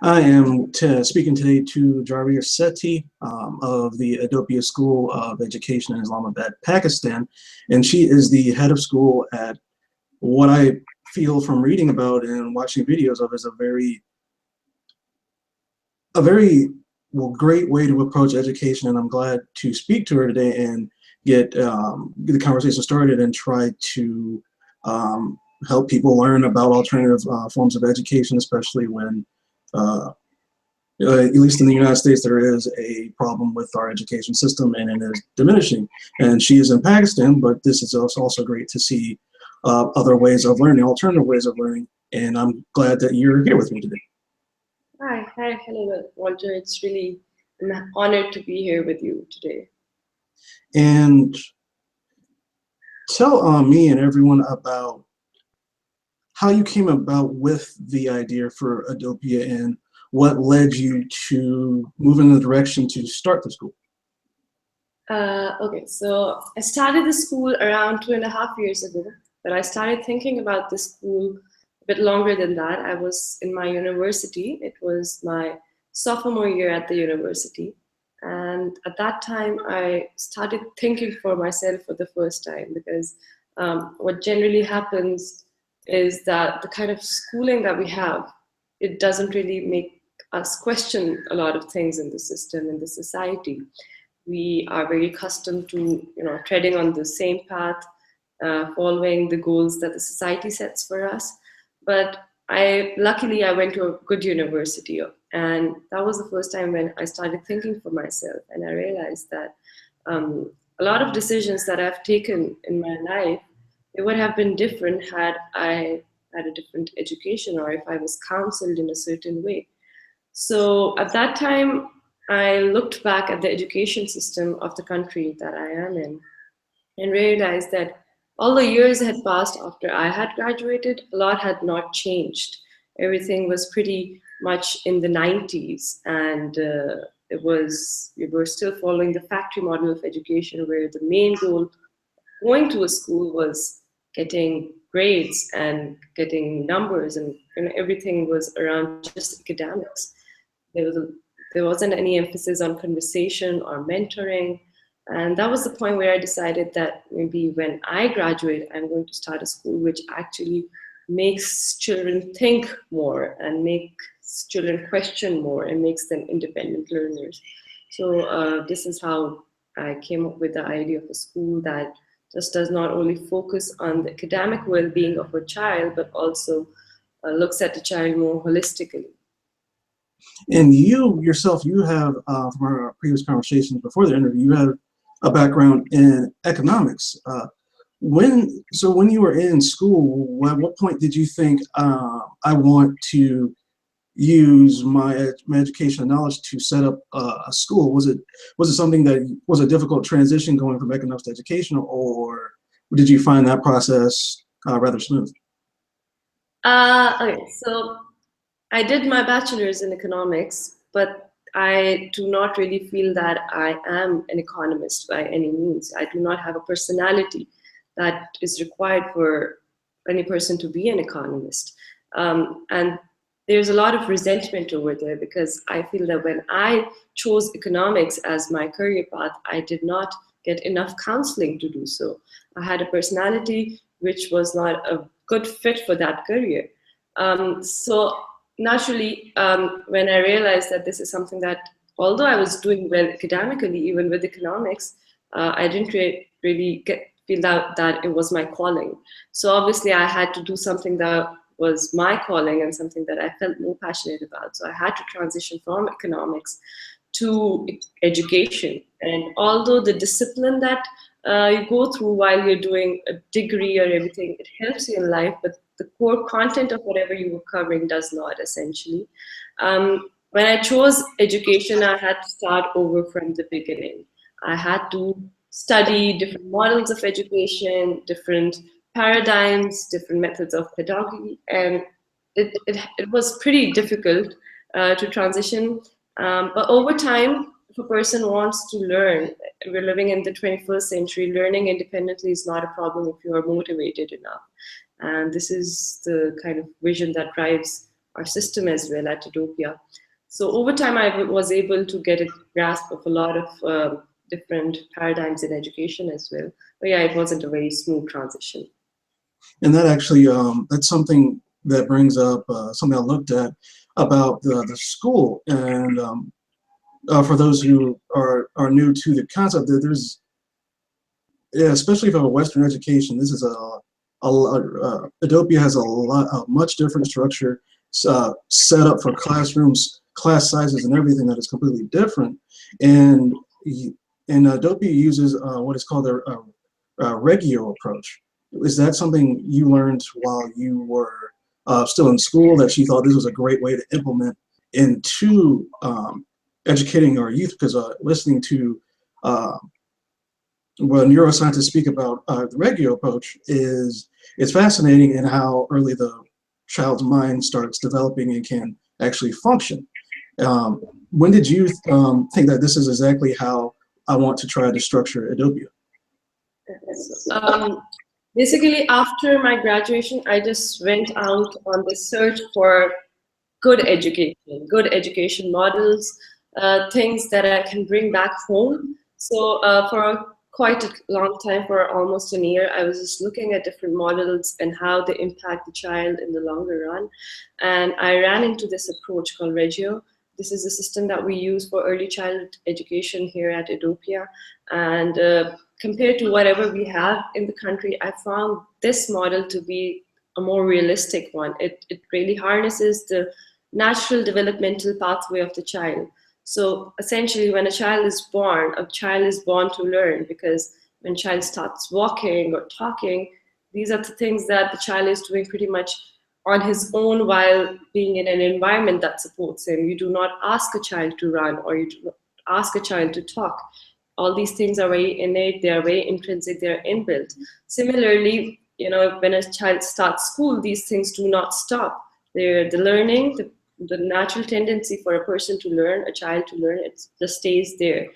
I am speaking today to Jaweri Sethi of the Edopia School of Education in Islamabad, Pakistan, and she is the head of school at what I feel from reading about and watching videos of is a very great way to approach education. And I'm glad to speak to her today and get the conversation started and try to help people learn about alternative forms of education, especially when uh, at least in the United States, there is a problem with our education system and it is diminishing. And she is in Pakistan, but this is also great to see other ways of learning, alternative ways of learning. And I'm glad that you're here with me today. Hello, Walter. It's really an honor to be here with you today. And tell me and everyone about how you came about with the idea for Edopia and what led you to move in the direction to start the school. Okay, so I started the school around 2.5 years ago, but I started thinking about the school a bit longer than that. I was in my university. It was my sophomore year at the university. And at that time, I started thinking for myself for the first time because what generally happens is that the kind of schooling that we have, it doesn't really make us question a lot of things in the system, in the society. We are very accustomed to treading on the same path, following the goals that the society sets for us. But luckily I went to a good university, and that was the first time when I started thinking for myself, and I realized that a lot of decisions that I've taken in my life, they would have been different had I had a different education or if I was counseled in a certain way. So at that time, I looked back at the education system of the country that I am in and realized that all the years had passed after I had graduated, a lot had not changed. Everything was pretty much in the 90s, and we were still following the factory model of education, where the main goal going to a school was getting grades and getting numbers, and everything was around just academics. There was there wasn't any emphasis on conversation or mentoring. And that was the point where I decided that maybe when I graduate, I'm going to start a school which actually makes children think more and makes children question more and makes them independent learners. So this is how I came up with the idea of a school that just does not only focus on the academic well-being of a child, but also looks at the child more holistically. And you yourself, you have, from our previous conversations before the interview, you have a background in economics. When you were in school, at what point did you think I want to use my educational knowledge to set up a school? Was it something that was a difficult transition going from economics to education, or did you find that process rather smooth? Okay, so I did my bachelor's in economics, but I do not really feel that I am an economist by any means. I do not have a personality that is required for any person to be an economist. And there's a lot of resentment over there because I feel that when I chose economics as my career path, I did not get enough counseling to do so. I had a personality which was not a good fit for that career. So naturally, when I realized that this is something that, although I was doing well academically, even with economics, I didn't really feel that it was my calling. So obviously, I had to do something that was my calling and something that I felt more passionate about. So I had to transition from economics to education. And although the discipline that you go through while you're doing a degree or everything, it helps you in life, but the core content of whatever you were covering does not, essentially. When I chose education, I had to start over from the beginning. I had to study different models of education, different paradigms, different methods of pedagogy, and it was pretty difficult to transition. But over time, if a person wants to learn, we're living in the 21st century, learning independently is not a problem if you are motivated enough. And this is the kind of vision that drives our system as well at Edopia. So over time, I was able to get a grasp of a lot of different paradigms in education as well. But yeah, it wasn't a very smooth transition. And that actually, that's something that brings up something I looked at about the school. And for those who are new to the concept, that there's, yeah, especially for a Western education, this is Edopia has a much different structure set up for classrooms, class sizes, and everything that is completely different. And Edopia uses what is called a Regio approach. Is that something you learned while you were still in school, that you thought this was a great way to implement into educating our youth? Because listening to when neuroscientists speak about the Regio approach it's fascinating in how early the child's mind starts developing and can actually function. When did you think that this is exactly how I want to try to structure Edopia? Basically, after my graduation, I just went out on the search for good education models, things that I can bring back home. So for quite a long time, for almost a year, I was just looking at different models and how they impact the child in the longer run. And I ran into this approach called Regio. This is a system that we use for early childhood education here at Edopia. And compared to whatever we have in the country, I found this model to be a more realistic one. It really harnesses the natural developmental pathway of the child. So essentially, when a child is born to learn, because when a child starts walking or talking, these are the things that the child is doing pretty much on his own while being in an environment that supports him. You do not ask a child to run, or you do not ask a child to talk. All these things are very innate, they are very intrinsic, they are inbuilt. Similarly, when a child starts school, these things do not stop. The learning, the natural tendency for a person to learn, a child to learn, it just stays there.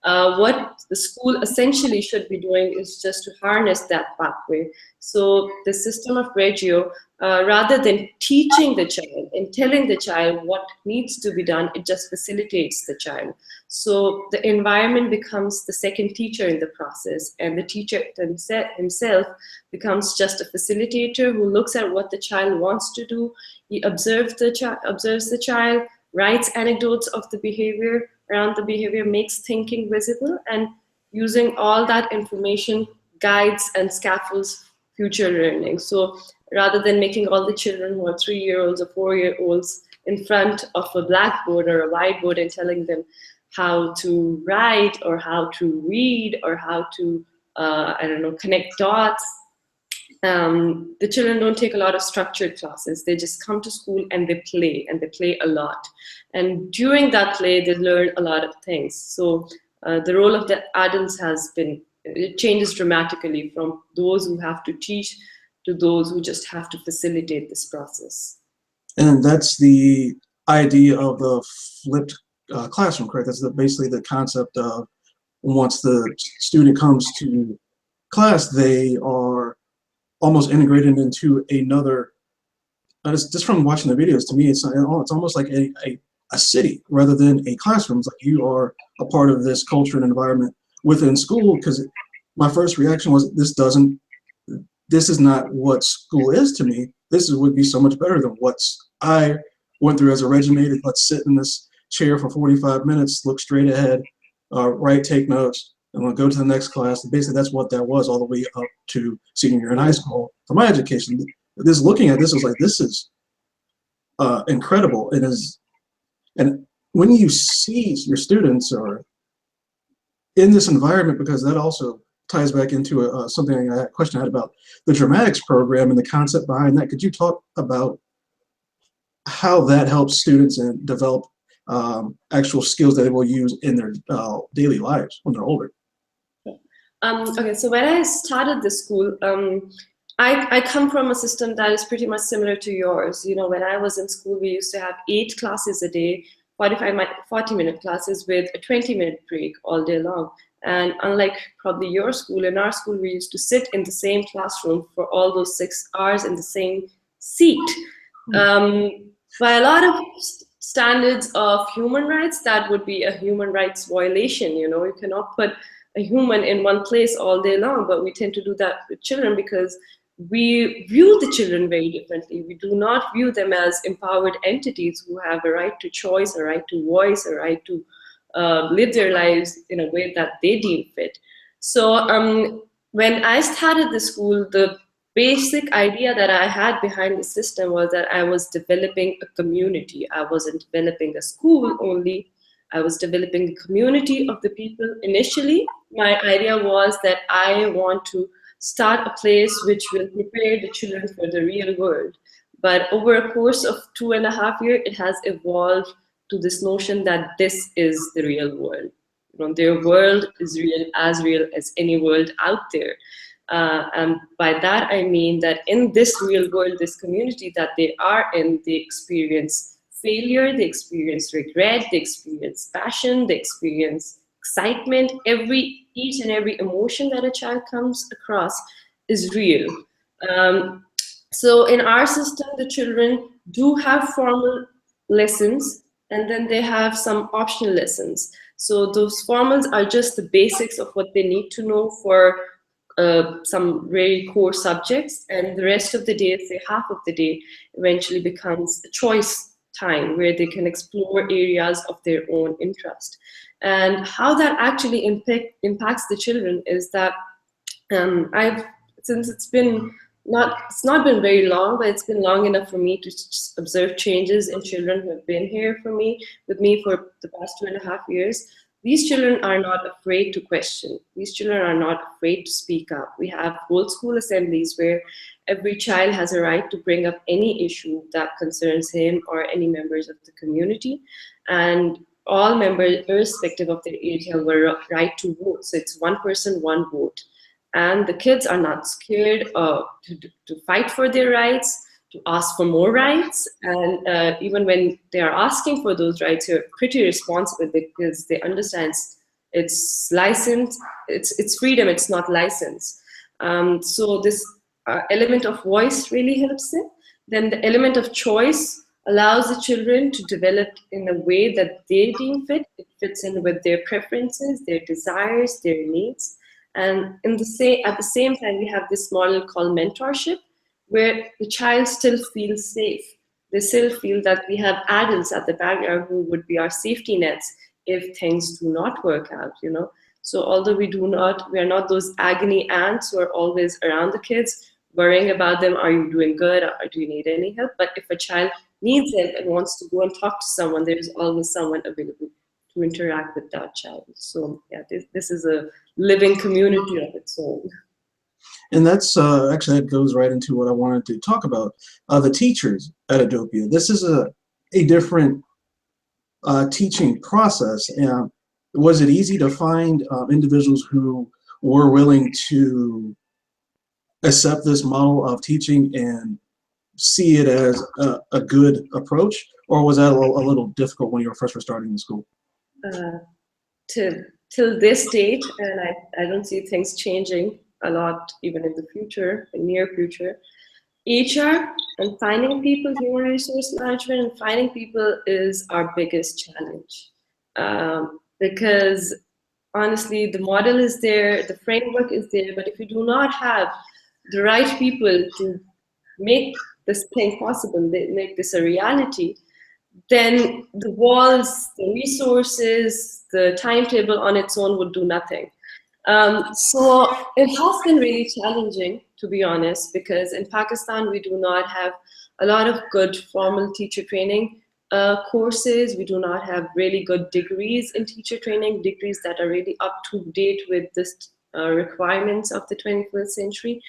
What the school essentially should be doing is just to harness that pathway. So the system of Regio, rather than teaching the child and telling the child what needs to be done, it just facilitates the child. So the environment becomes the second teacher in the process, and the teacher himself becomes just a facilitator who looks at what the child wants to do. He observes the child, writes anecdotes of the behavior, around the behavior, makes thinking visible, and using all that information guides and scaffolds future learning. So rather than making all the children who are 3-year-olds or 4-year-olds in front of a blackboard or a whiteboard and telling them how to write or how to read or how to, connect dots, the children don't take a lot of structured classes. They just come to school and they play a lot. And during that play, they learn a lot of things. So the role of the adults it changes dramatically from those who have to teach to those who just have to facilitate this process. And that's the idea of the flipped classroom, correct? That's basically the concept of once the student comes to class, they are almost integrated into another. Just from watching the videos, to me, it's almost like a city rather than a classroom. It's like you are a part of this culture and environment within school. Because my first reaction was, this is not what school is to me. This would be so much better than what I went through as a regimented. Let's sit in this chair for 45 minutes, look straight ahead, write, take notes, and we'll go to the next class. And basically, that's what that was all the way up to senior year in high school for my education. Looking at this was like, this is incredible. It is, and when you see your students are in this environment, because that also ties back into a question I had about the dramatics program and the concept behind that. Could you talk about how that helps students and develop actual skills that they will use in their daily lives when they're older? Okay, so when I started the school, I come from a system that is pretty much similar to yours. When I was in school, we used to have 8 classes a day, 40-minute classes with a 20-minute break all day long. And unlike probably your school, in our school, we used to sit in the same classroom for all those 6 hours in the same seat. by a lot of standards of human rights, that would be a human rights violation. You know, you cannot put a human in one place all day long, but we tend to do that with children because we view the children very differently. We do not view them as empowered entities who have a right to choice, a right to voice, a right to live their lives in a way that they deem fit. So when I started the school, the basic idea that I had behind the system was that I was developing a community. I wasn't developing a school only. I was developing a community of the people. Initially, my idea was that I want to start a place which will prepare the children for the real world. But over a course of 2.5 years, it has evolved to this notion that this is the real world. You know, their world is real as any world out there. And by that, I mean that in this real world, this community that they are in, they experience failure, they experience regret, they experience passion, they experience excitement. Each and every emotion that a child comes across is real. So in our system, the children do have formal lessons, and then they have some optional lessons. So those formals are just the basics of what they need to know for some very core subjects, and the rest of the day, say half of the day, eventually becomes a choice time where they can explore areas of their own interest. And how that actually impacts the children is that since it's not been very long, but it's been long enough for me to observe changes in children who have been here with me for the past 2.5 years. These children are not afraid to question. These children are not afraid to speak up. We have whole school assemblies where every child has a right to bring up any issue that concerns him or any members of the community. And all members, irrespective of their age, have a right to vote. So it's one person, one vote. And the kids are not scared to fight for their rights, to ask for more rights. And even when they are asking for those rights, you're pretty responsible because they understand it's license, it's freedom, it's not license. So this element of voice really helps them. Then the element of choice allows the children to develop in a way that they deem fit. It fits in with their preferences, their desires, their needs. And at the same time, we have this model called mentorship, where the child still feels safe. They still feel that we have adults at the background who would be our safety nets if things do not work out, you know. So although we are not those agony aunts who are always around the kids, worrying about them, are you doing good, or do you need any help? But if a child needs help and wants to go and talk to someone, there's always someone available to interact with that child. So yeah, this is a living community of its own. And that's actually, that goes right into what I wanted to talk about, the teachers at Edopia. This is a different teaching process. And was it easy to find individuals who were willing to accept this model of teaching and see it as a good approach? Or was that a little difficult when you were first starting the school? Till this date, and I don't see things changing a lot even in the future, the near future. HR and finding people, human resource management and finding people is our biggest challenge. Because honestly, the model is there, the framework is there, but if you do not have the right people to make this thing possible, make this a reality, then the walls, the resources, the timetable on its own would do nothing. So it has been really challenging, to be honest, because in Pakistan, we do not have a lot of good formal teacher training courses. We do not have really good degrees in teacher training, degrees that are really up to date with the requirements of the 21st century.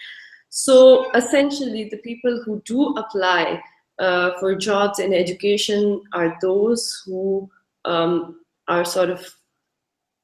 So essentially, the people who do apply for jobs in education are those who are sort of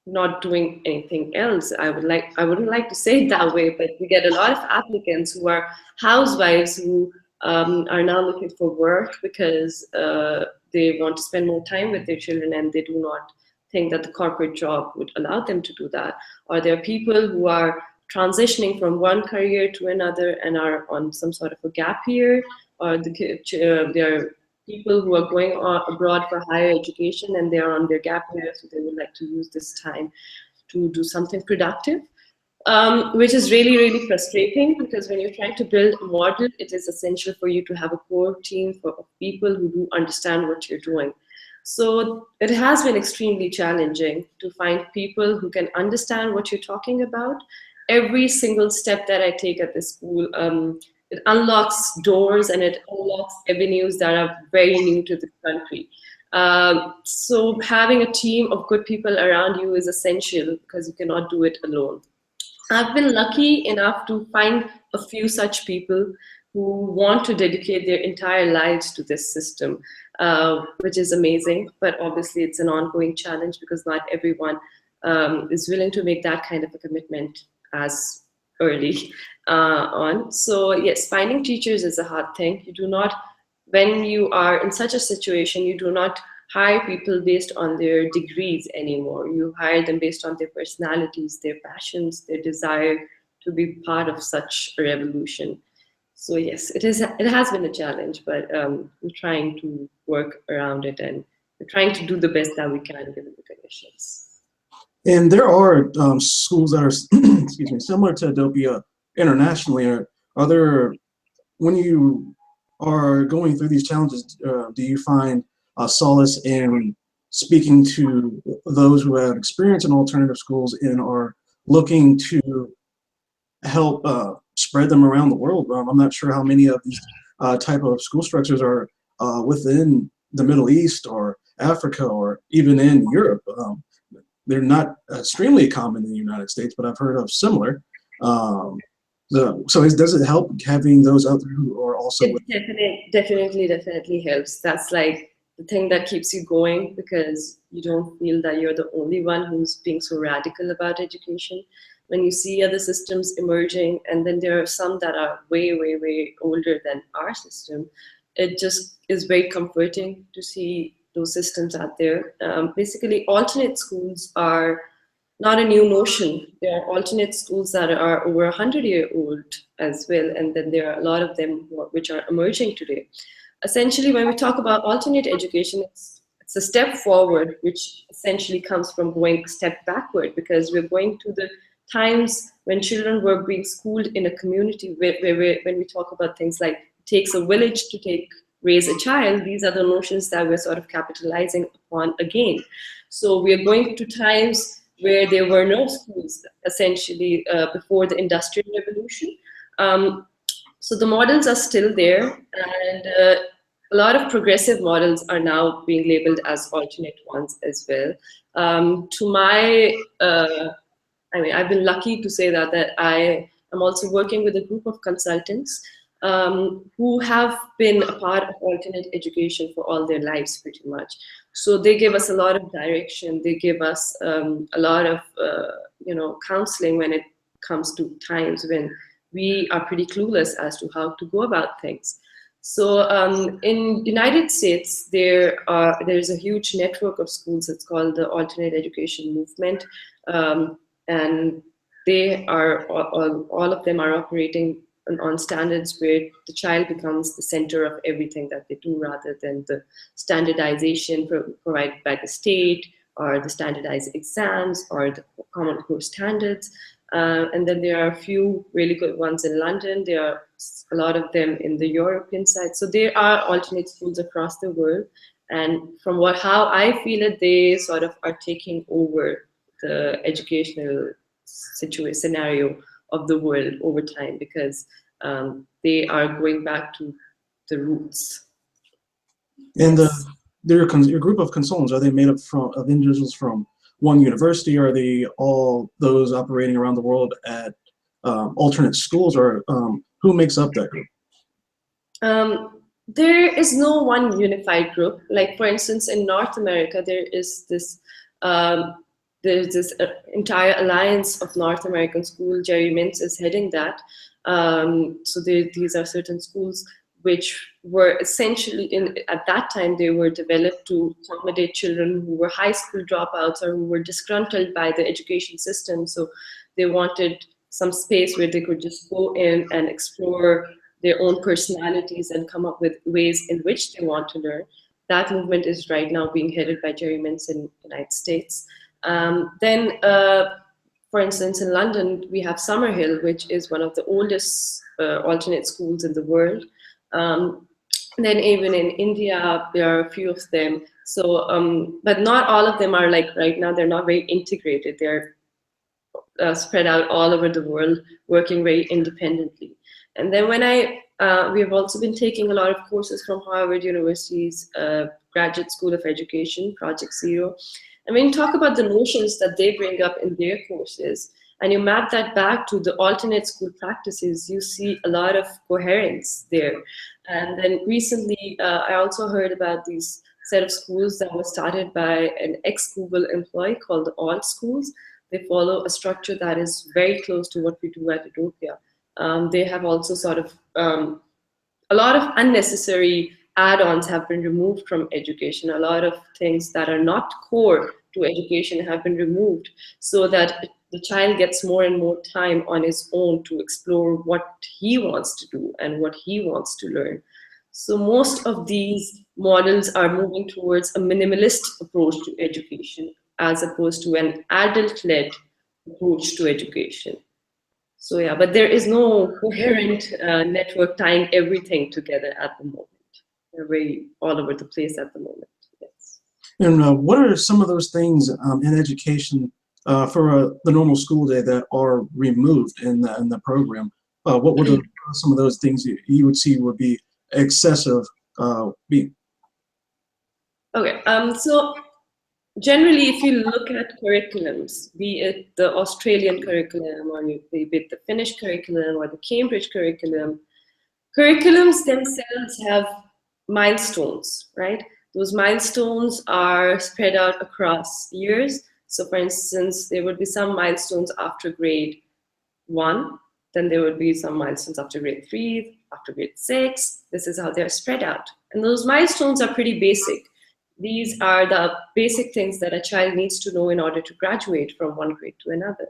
not doing anything else. I wouldn't like to say it that way, but we get a lot of applicants who are housewives who are now looking for work because they want to spend more time with their children and they do not think that the corporate job would allow them to do that. Or there are people who are transitioning from one career to another and are on some sort of a gap year, or they are people who are going abroad for higher education and they are on their gap year, so they would like to use this time to do something productive, which is really, really frustrating because when you're trying to build a model, it is essential for you to have a core team of people who do understand what you're doing. So it has been extremely challenging to find people who can understand what you're talking about. Every single step that I take at this school, it unlocks doors and it unlocks avenues that are very new to the country. So having a team of good people around you is essential because you cannot do it alone. I've been lucky enough to find a few such people who want to dedicate their entire lives to this system, which is amazing. But obviously, it's an ongoing challenge because not everyone is willing to make that kind of a commitment as early on. So yes, finding teachers is a hard thing. You do not, when you are in such a situation, you do not hire people based on their degrees anymore. You hire them based on their personalities, their passions, their desire to be part of such a revolution. So yes, it is. It has been a challenge, but we're trying to work around it and we're trying to do the best that we can given the conditions. And there are schools that are, excuse me, similar to Edopia internationally. Are there, when you are going through these challenges, do you find solace in speaking to those who have experience in alternative schools and are looking to help spread them around the world? I'm not sure how many of these type of school structures are within the Middle East or Africa or even in Europe. They're not extremely common in the United States, but I've heard of similar. Does it help having those out there who are also? It definitely helps. That's like the thing that keeps you going because you don't feel that you're the only one who's being so radical about education. When you see other systems emerging, and then there are some that are way, way, way older than our system, it just is very comforting to see those systems out there. Basically, alternate schools are not a new notion. There are alternate schools that are over 100-year-old as well, and then there are a lot of them which are emerging today. Essentially, when we talk about alternate education, it's a step forward, which essentially comes from going a step backward because we're going to the times when children were being schooled in a community where when we talk about things like it takes a village to raise a child, these are the notions that we're sort of capitalizing upon again. So we are going to times where there were no schools, essentially, before the Industrial Revolution. So the models are still there, and a lot of progressive models are now being labeled as alternate ones as well. To my I've been lucky to say that I am also working with a group of consultants who have been a part of alternate education for all their lives, pretty much. So they give us a lot of direction. They give us a lot of counseling when it comes to times when we are pretty clueless as to how to go about things. So in United States, there's a huge network of schools. It's called the Alternate Education Movement. And they are all of them are operating on standards where the child becomes the center of everything that they do rather than the standardization provided by the state or the standardized exams or the common core standards. And then there are a few really good ones in London. There are a lot of them in the European side. So there are alternate schools across the world. And from how I feel it, they sort of are taking over the educational scenario of the world over time because they are going back to the roots. And your group of consultants, are they made up of individuals from one university? Or are they all those operating around the world at alternate schools, or who makes up that group? There is no one unified group. Like for instance, in North America, there's this entire alliance of North American schools. Jerry Mintz is heading that. So these are certain schools which were essentially, at that time, they were developed to accommodate children who were high school dropouts or who were disgruntled by the education system. So they wanted some space where they could just go in and explore their own personalities and come up with ways in which they want to learn. That movement is right now being headed by Jerry Mintz in the United States. For instance, in London, we have Summerhill, which is one of the oldest alternate schools in the world. Then even in India, there are a few of them. So, but not all of them are like right now, they're not very integrated. They're spread out all over the world, working very independently. And then we have also been taking a lot of courses from Harvard University's Graduate School of Education, Project Zero. And when you talk about the notions that they bring up in their courses, and you map that back to the alternate school practices, you see a lot of coherence there. And then recently, I also heard about these set of schools that was started by an ex-Google employee called the Alt Schools. They follow a structure that is very close to what we do at Edopia. They have also sort of, a lot of unnecessary add-ons have been removed from education. A lot of things that are not core to education have been removed so that the child gets more and more time on his own to explore what he wants to do and what he wants to learn. So most of these models are moving towards a minimalist approach to education as opposed to an adult-led approach to education. So yeah, but there is no coherent network tying everything together at the moment. They're very all over the place at the moment. Yes. And what are some of those things in education for the normal school day that are removed in the program? What would some of those things you would see would be excessive be? Okay, so generally, if you look at curriculums, be it the Australian curriculum or be it the Finnish curriculum or the Cambridge curriculum, curriculums themselves have milestones, right? Those milestones are spread out across years. So for instance, there would be some milestones after grade 1, then there would be some milestones after grade 3, after grade 6. This is how they're spread out. And those milestones are pretty basic. These are the basic things that a child needs to know in order to graduate from one grade to another.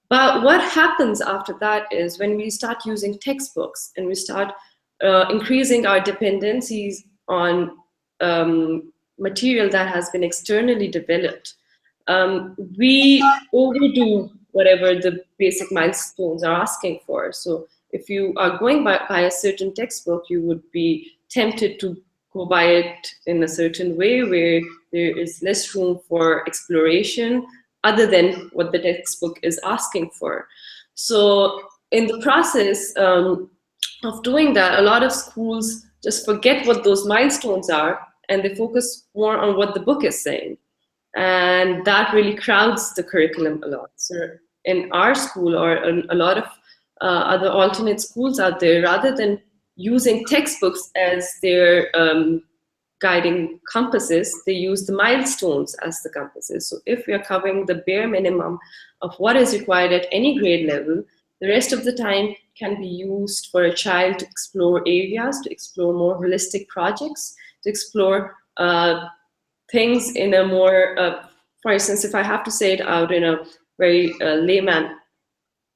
But what happens after that is when we start using textbooks and we start increasing our dependencies on material that has been externally developed, we overdo whatever the basic milestones are asking for. So if you are going by a certain textbook, you would be tempted to go by it in a certain way where there is less room for exploration other than what the textbook is asking for. So in the process of doing that, a lot of schools just forget what those milestones are and they focus more on what the book is saying. And that really crowds the curriculum a lot. So in our school or a lot of other alternate schools out there, rather than using textbooks as their guiding compasses, they use the milestones as the compasses. So if we are covering the bare minimum of what is required at any grade level, the rest of the time can be used for a child to explore areas, to explore more holistic projects, to explore things in a more, for instance, if I have to say it out in a very layman,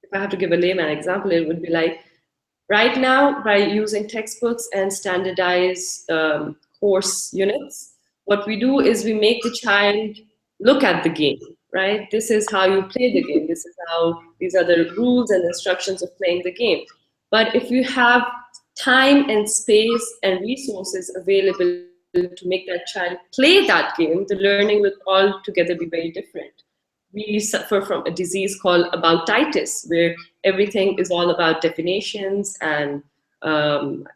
if I have to give a layman example, it would be like, right now, by using textbooks and standardized course units, what we do is we make the child look at the game, right? This is how you play the game. This is how, these are the rules and instructions of playing the game. But if you have time and space and resources available to make that child play that game, the learning will altogether be very different. We suffer from a disease called aboutitis, where everything is all about definitions and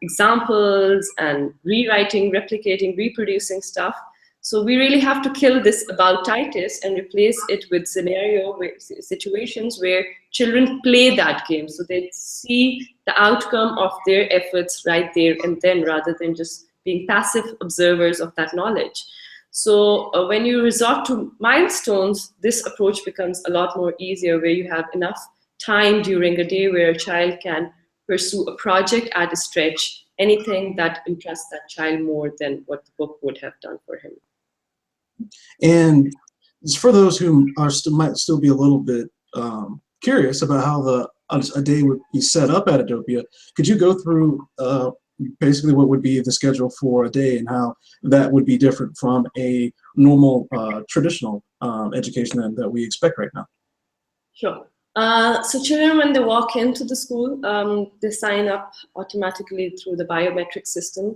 examples and rewriting, replicating, reproducing stuff. So we really have to kill this aboutitis and replace it with situations where children play that game. So they see the outcome of their efforts right there and then, rather than just being passive observers of that knowledge. So when you resort to milestones, this approach becomes a lot more easier, where you have enough time during a day where a child can pursue a project at a stretch, anything that interests that child more than what the book would have done for him. And for those who are might still be a little bit curious about how the a day would be set up at Edopia. Could you go through basically what would be the schedule for a day and how that would be different from a normal traditional education that we expect right now? Sure. So children, when they walk into the school, they sign up automatically through the biometric system,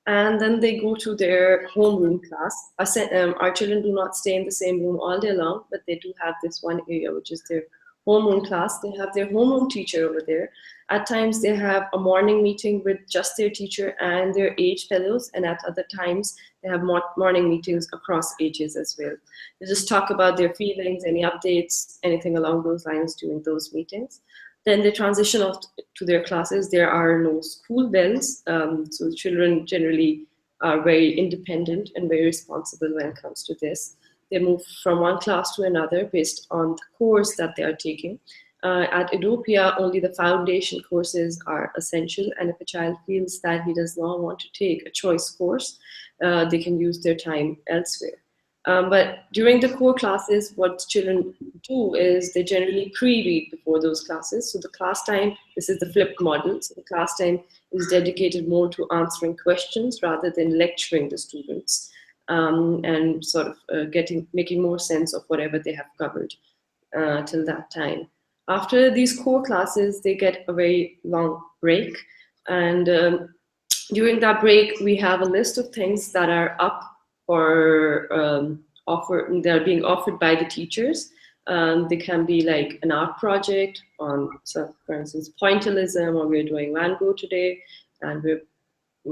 and then they go to their homeroom class. Our children do not stay in the same room all day long, but they do have this one area, which is their homeroom class. They have their homeroom teacher over there. At times, they have a morning meeting with just their teacher and their age fellows, and at other times, they have morning meetings across ages as well. They just talk about their feelings, any updates, anything along those lines during those meetings. Then they transition off to their classes. There are no school bells, so children generally are very independent and very responsible when it comes to this. They move from one class to another based on the course that they are taking. At Edopia, only the foundation courses are essential, and if a child feels that he does not want to take a choice course, they can use their time elsewhere. But during the core classes, what children do is they generally pre-read before those classes. So the class time, this is the flipped model. So the class time is dedicated more to answering questions rather than lecturing the students, and sort of making more sense of whatever they have covered till that time. After these core classes, they get a very long break. And during that break, we have a list of things that are up or they're being offered by the teachers. They can be like an art project on, so for instance, pointillism, or we're doing Van Gogh today, and we're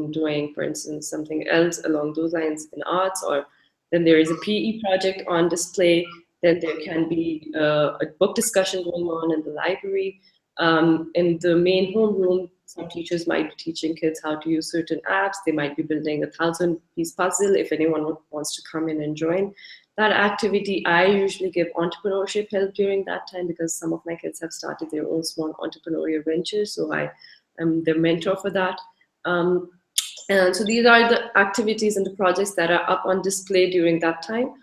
doing, for instance, something else along those lines in arts, or then there is a PE project on display. Then there can be a book discussion going on in the library. In the main homeroom, some teachers might be teaching kids how to use certain apps. They might be building a 1,000-piece puzzle if anyone wants to come in and join that activity. I usually give entrepreneurship help during that time because some of my kids have started their own small entrepreneurial ventures, so I am their mentor for that. And so these are the activities and the projects that are up on display during that time.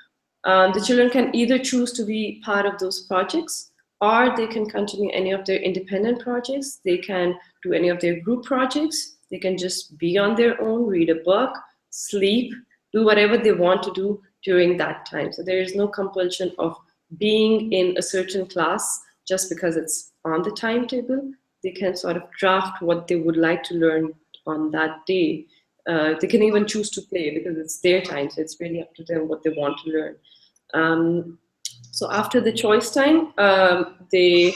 The children can either choose to be part of those projects, or they can continue any of their independent projects. They can do any of their group projects. They can just be on their own, read a book, sleep, do whatever they want to do during that time. So there is no compulsion of being in a certain class just because it's on the timetable. They can sort of draft what they would like to learn on that day. They can even choose to play because it's their time, so it's really up to them what they want to learn. So after the choice time, they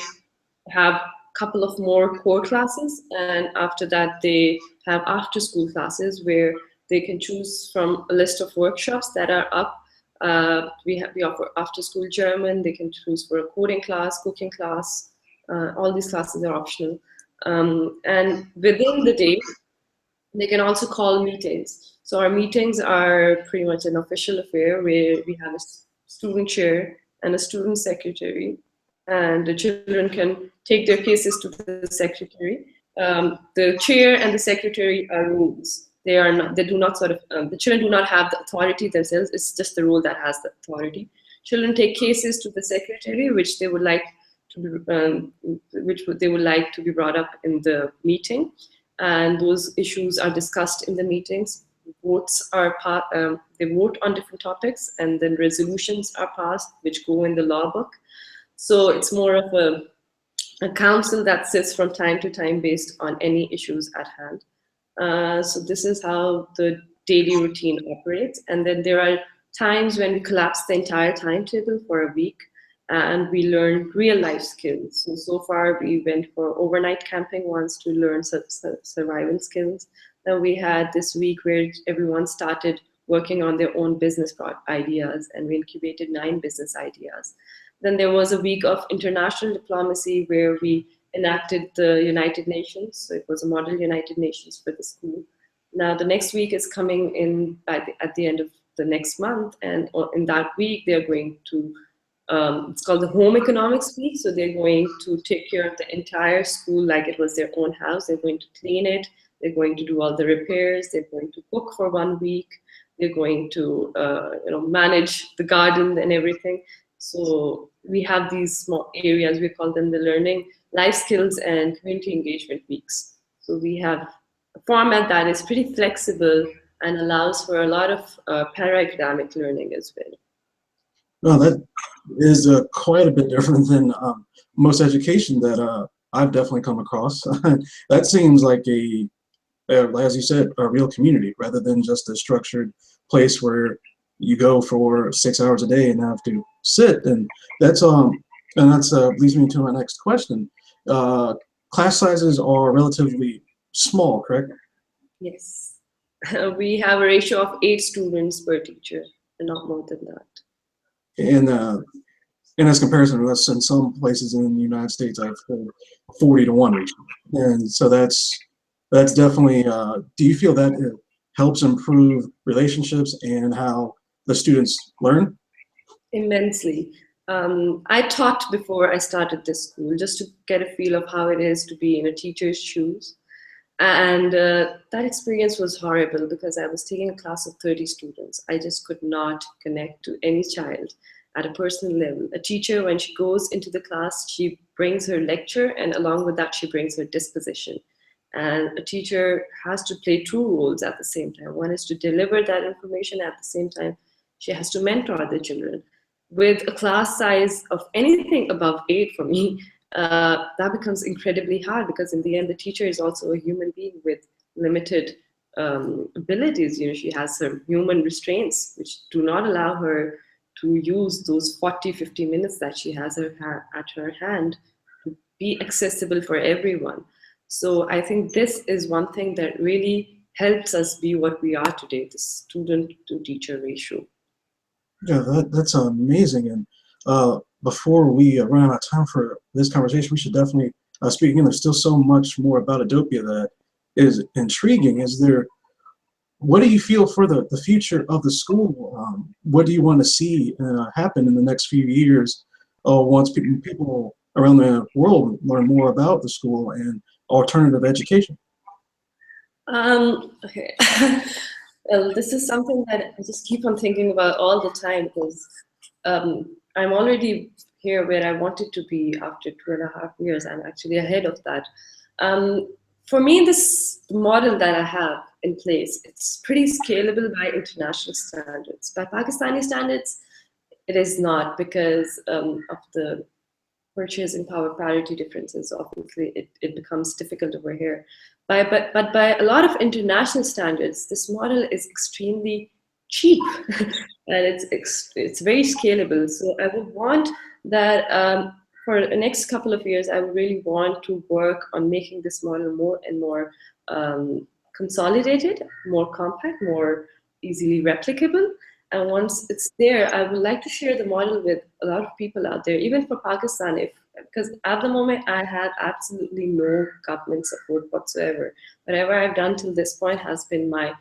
have a couple of more core classes, and after that they have after school classes where they can choose from a list of workshops that are up. We offer after school German. They can choose for a coding class, cooking class. All these classes are optional. And within the day, they can also call meetings. So our meetings are pretty much an official affair where we have a student chair and a student secretary, and the children can take their cases to the secretary. The chair and the secretary are rules. They are not. They do not sort of. The children do not have the authority themselves. It's just the rule that has the authority. Children take cases to the secretary, which they would like to be brought up in the meeting, and those issues are discussed in the meetings. Votes are they vote on different topics, and then resolutions are passed, which go in the law book. So it's more of a council that sits from time to time based on any issues at hand. So this is how the daily routine operates. And then there are times when we collapse the entire timetable for a week and we learn real life skills. So far we went for overnight camping once to learn survival skills. Then we had this week where everyone started working on their own business ideas, and we incubated 9 business ideas. Then there was a week of international diplomacy where we enacted the United Nations. So it was a model United Nations for the school. Now the next week is coming in at the end of the next month, and in that week they're going to, it's called the Home Economics Week. So they're going to take care of the entire school like it was their own house. They're going to clean it. They're going to do all the repairs. They're going to cook for 1 week. They're going to manage the garden and everything. So we have these small areas, we call them the learning life skills and community engagement weeks. So we have a format that is pretty flexible and allows for a lot of para-academic learning as well. No, that is quite a bit different than most education that I've definitely come across. That seems like as you said, a real community rather than just a structured place where you go for 6 hours a day and have to sit. And that's leads me to my next question. Class sizes are relatively small, correct? Yes. We have a ratio of 8 students per teacher, and not more than that. And as comparison, that's in some places in the United States, I've heard 40-to-1 ratio. And so that's definitely, do you feel that it helps improve relationships and how the students learn? Immensely. I taught before I started this school just to get a feel of how it is to be in a teacher's shoes. And that experience was horrible because I was taking a class of 30 students. I just could not connect to any child at a personal level. A teacher, when she goes into the class, she brings her lecture, and along with that, she brings her disposition. And a teacher has to play two roles at the same time. One is to deliver that information, at the same time, she has to mentor the children. With a class size of anything above 8 for me, that becomes incredibly hard because in the end, the teacher is also a human being with limited abilities. You know, she has her human restraints, which do not allow her to use those 40-50 minutes that she has at her hand to be accessible for everyone. So I think this is one thing that really helps us be what we are today, the student-to-teacher ratio. Yeah, that's amazing. And before we run out of time for this conversation, we should definitely speak again. There's still so much more about Edopia that is intriguing. What do you feel for the future of the school? What do you want to see happen in the next few years once people around the world learn more about the school and alternative education? Okay. Well, this is something that I just keep on thinking about all the time because I'm already here where I wanted to be after 2.5 years. I'm actually ahead of that. For me, this model that I have in place, it's pretty scalable by international standards. By Pakistani standards, it is not because of the purchasing power parity differences. Obviously, it becomes difficult over here. But by a lot of international standards, this model is extremely cheap and it's very scalable. So I would want that for the next couple of years, I would really want to work on making this model more and more consolidated, more compact, more easily replicable. And once it's there, I would like to share the model with a lot of people out there, even for Pakistan, because at the moment I had absolutely no government support whatsoever. Whatever I've done till this point has been my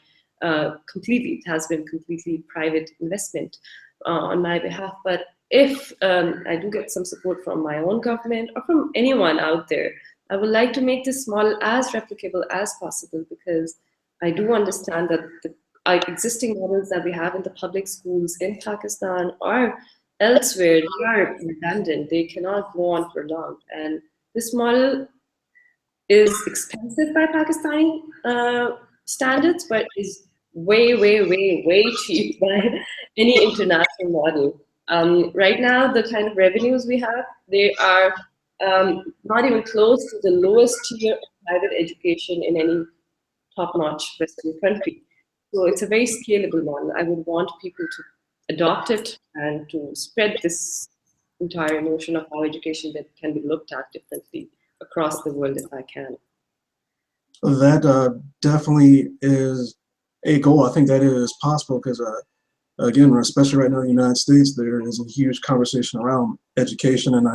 completely private investment on my behalf. But if I do get some support from my own government or from anyone out there, I would like to make this model as replicable as possible because I do understand that the existing models that we have in the public schools in Pakistan or elsewhere, they are redundant. They cannot go on for long. And this model is expensive by Pakistani standards, but is way, way, way, way cheap by any international model. Right now, the kind of revenues we have, they are not even close to the lowest tier of private education in any top-notch Western country. So it's a very scalable model. I would want people to adopt it and to spread this entire notion of how education that can be looked at differently across the world if I can. That definitely is a goal. I think that it is possible because, again, especially right now in the United States, there is a huge conversation around education, and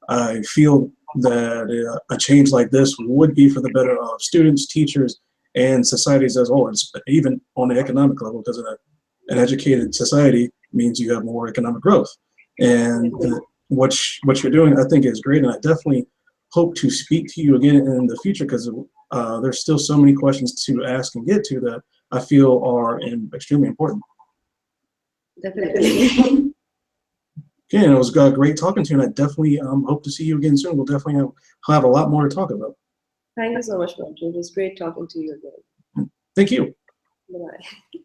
I feel that a change like this would be for the better of students, teachers, and societies as well, even on the economic level, because an educated society means you have more economic growth. And what you're doing, I think, is great, and I definitely hope to speak to you again in the future because there's still so many questions to ask and get to that I feel are extremely important. Definitely. Again, it was great talking to you, and I definitely hope to see you again soon. We'll definitely have a lot more to talk about. Thank you so much, Roger. It was great talking to you again. Thank you. Bye-bye.